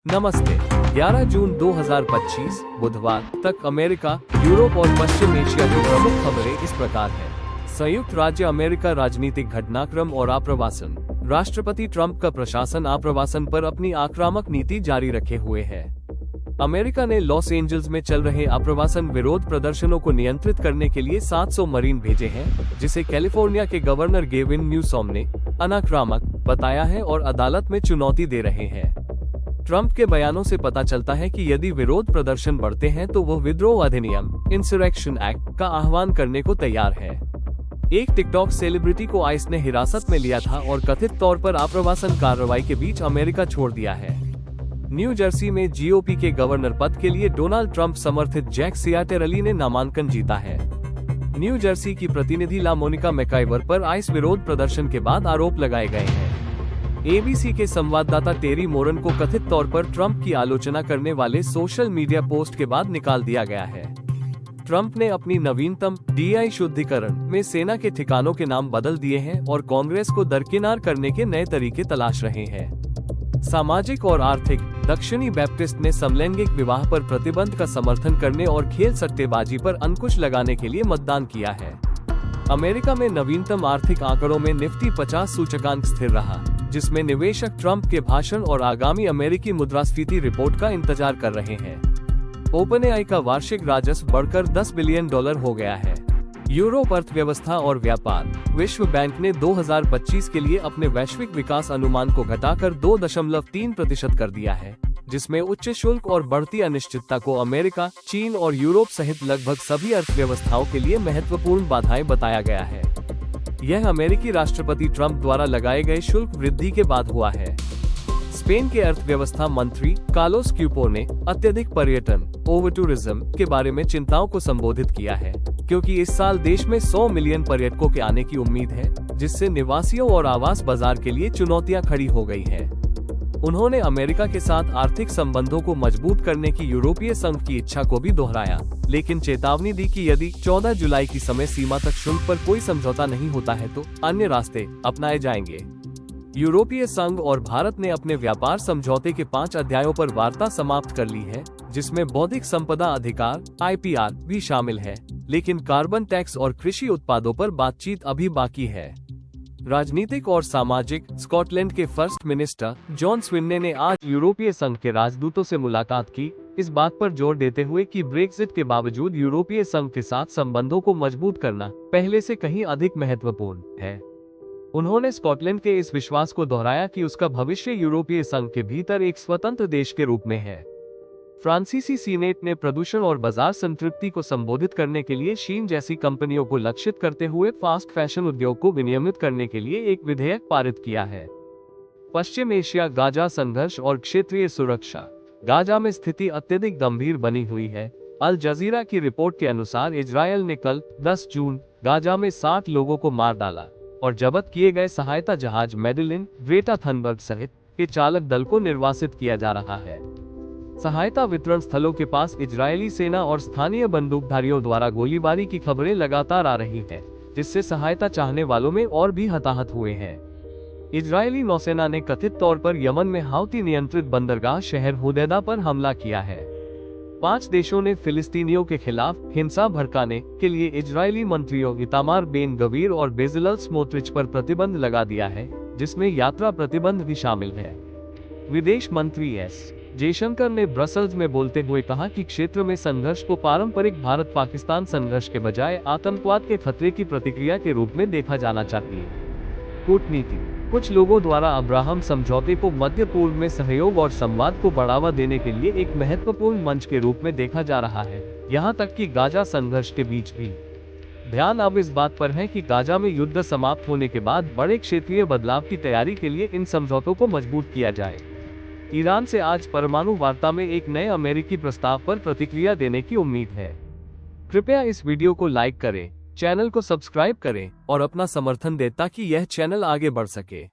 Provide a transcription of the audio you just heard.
नमस्ते। 11 जून 2025 बुधवार तक अमेरिका, यूरोप और पश्चिम एशिया की प्रमुख खबरें इस प्रकार हैं। संयुक्त राज्य अमेरिका राजनीतिक घटनाक्रम और आप्रवासन। राष्ट्रपति ट्रंप का प्रशासन आप्रवासन पर अपनी आक्रामक नीति जारी रखे हुए है। अमेरिका ने लॉस एंजल्स में चल रहे आप्रवासन विरोध प्रदर्शनों को नियंत्रित करने के लिए 700 मरीन भेजे हैं, जिसे कैलिफोर्निया के गवर्नर गेविन न्यूसॉम ने अनाक्रामक बताया है और अदालत में चुनौती दे रहे हैं। ट्रंप के बयानों से पता चलता है कि यदि विरोध प्रदर्शन बढ़ते हैं तो वो विद्रोह अधिनियम इंसरेक्शन एक्ट का आह्वान करने को तैयार है। एक टिकटॉक सेलिब्रिटी को आइस ने हिरासत में लिया था और कथित तौर पर आप्रवासन कार्रवाई के बीच अमेरिका छोड़ दिया है। न्यू जर्सी में जीओपी के गवर्नर पद के लिए डोनाल्ड ट्रंप समर्थित जैक सियाटेरली ने नामांकन जीता है। न्यू जर्सी की प्रतिनिधि ला मोनिका मैकाइवर पर आइस विरोध प्रदर्शन के बाद आरोप लगाए गए हैं। एबीसी के संवाददाता टेरी मोरन को कथित तौर पर ट्रंप की आलोचना करने वाले सोशल मीडिया पोस्ट के बाद निकाल दिया गया है। ट्रंप ने अपनी नवीनतम डीआई शुद्धिकरण में सेना के ठिकानों के नाम बदल दिए हैं और कांग्रेस को दरकिनार करने के नए तरीके तलाश रहे हैं। सामाजिक और आर्थिक दक्षिणी बैप्टिस्ट ने समलैंगिक विवाह पर प्रतिबंध का समर्थन करने और खेल सट्टेबाजी पर अंकुश लगाने के लिए मतदान किया है। अमेरिका में नवीनतम आर्थिक आंकड़ों में निफ्टी 50 सूचकांक स्थिर रहा, जिसमें निवेशक ट्रंप के भाषण और आगामी अमेरिकी मुद्रास्फीति रिपोर्ट का इंतजार कर रहे हैं। ओपनएआई का वार्षिक राजस्व बढ़कर $10 बिलियन हो गया है। यूरोप अर्थव्यवस्था और व्यापार। विश्व बैंक ने 2025 के लिए अपने वैश्विक विकास अनुमान को घटाकर 2.3% कर दिया है, जिसमें उच्च शुल्क और बढ़ती अनिश्चितता को अमेरिका, चीन और यूरोप सहित लगभग सभी अर्थव्यवस्थाओं के लिए महत्वपूर्ण बाधाएं बताया गया है। यह अमेरिकी राष्ट्रपति ट्रंप द्वारा लगाए गए शुल्क वृद्धि के बाद हुआ है। स्पेन के अर्थव्यवस्था मंत्री कार्लोस क्यूपो ने अत्यधिक पर्यटन ओवर टूरिज्म के बारे में चिंताओं को संबोधित किया है, क्योंकि इस साल देश में 100 मिलियन पर्यटकों के आने की उम्मीद है, जिससे निवासियों और आवास बाजार के लिए चुनौतियां खड़ी हो गई हैं। उन्होंने अमेरिका के साथ आर्थिक संबंधों को मजबूत करने की यूरोपीय संघ की इच्छा को भी दोहराया, लेकिन चेतावनी दी कि यदि 14 जुलाई की समय सीमा तक शुल्क पर कोई समझौता नहीं होता है तो अन्य रास्ते अपनाए जाएंगे। यूरोपीय संघ और भारत ने अपने व्यापार समझौते के 5 अध्यायों पर वार्ता समाप्त कर ली है, जिसमें बौद्धिक संपदा अधिकार (IPR) भी शामिल है, लेकिन कार्बन टैक्स और कृषि उत्पादों पर बातचीत अभी बाकी है। राजनीतिक और सामाजिक। स्कॉटलैंड के फर्स्ट मिनिस्टर जॉन स्विन्ने ने आज यूरोपीय संघ के राजदूतों से मुलाकात की, इस बात पर जोर देते हुए कि ब्रेक्जिट के बावजूद यूरोपीय संघ के साथ संबंधों को मजबूत करना पहले से कहीं अधिक महत्वपूर्ण है। उन्होंने स्कॉटलैंड के इस विश्वास को दोहराया कि उसका भविष्य यूरोपीय संघ के भीतर एक स्वतंत्र देश के रूप में है। फ्रांसीसी सीनेट ने प्रदूषण और बाजार संतृप्ति को संबोधित करने के लिए शीन जैसी कंपनियों को लक्षित करते हुए फास्ट फैशन उद्योग को विनियमित करने के लिए एक विधेयक पारित किया है। पश्चिम एशिया, गाजा संघर्ष और क्षेत्रीय सुरक्षा। गाजा में स्थिति अत्यधिक गंभीर बनी हुई है। अल जजीरा की रिपोर्ट के अनुसार इजरायल ने कल 10 जून गाजा में 60 लोगों को मार डाला और जब्त किए गए सहायता जहाज मेडेलिन, ग्रेटा थनबर्ग सहित के चालक दल को निर्वासित किया जा रहा है। सहायता वितरण स्थलों के पास इजरायली सेना और स्थानीय बंदूकधारियों द्वारा गोलीबारी की खबरें लगातार आ रही हैं, जिससे सहायता चाहने वालों में और भी हताहत हुए हैं। इजरायली नौसेना ने कथित तौर पर यमन में हाउती नियंत्रित बंदरगाह शहर हुदैदा पर हमला किया है। 5 देशों ने फिलिस्तीनियों के खिलाफ हिंसा भड़काने के लिए इजरायली मंत्रियों इतामार बेन गवीर और बेजिल स्मोट्रिच पर प्रतिबंध लगा दिया है, जिसमें यात्रा प्रतिबंध भी शामिल है। विदेश मंत्री एस जयशंकर ने ब्रसल्स में बोलते हुए कहा कि क्षेत्र में संघर्ष को पारंपरिक भारत-पाकिस्तान संघर्ष के बजाय आतंकवाद के खतरे की प्रतिक्रिया के रूप में देखा जाना चाहिए। कूटनीति। कुछ लोगों द्वारा अब्राहम समझौते को मध्य पूर्व में सहयोग और संवाद को बढ़ावा देने के लिए एक महत्वपूर्ण मंच के रूप में देखा जा रहा है, यहाँ तक कि गाजा संघर्ष के बीच भी। ध्यान अब इस बात पर है कि गाजा में युद्ध समाप्त होने के बाद बड़े क्षेत्रीय बदलाव की तैयारी के लिए इन समझौतों को मजबूत किया जाए। ईरान से आज परमाणु वार्ता में एक नए अमेरिकी प्रस्ताव पर प्रतिक्रिया देने की उम्मीद है। कृपया इस वीडियो को लाइक करें, चैनल को सब्सक्राइब करें और अपना समर्थन दें ताकि यह चैनल आगे बढ़ सके।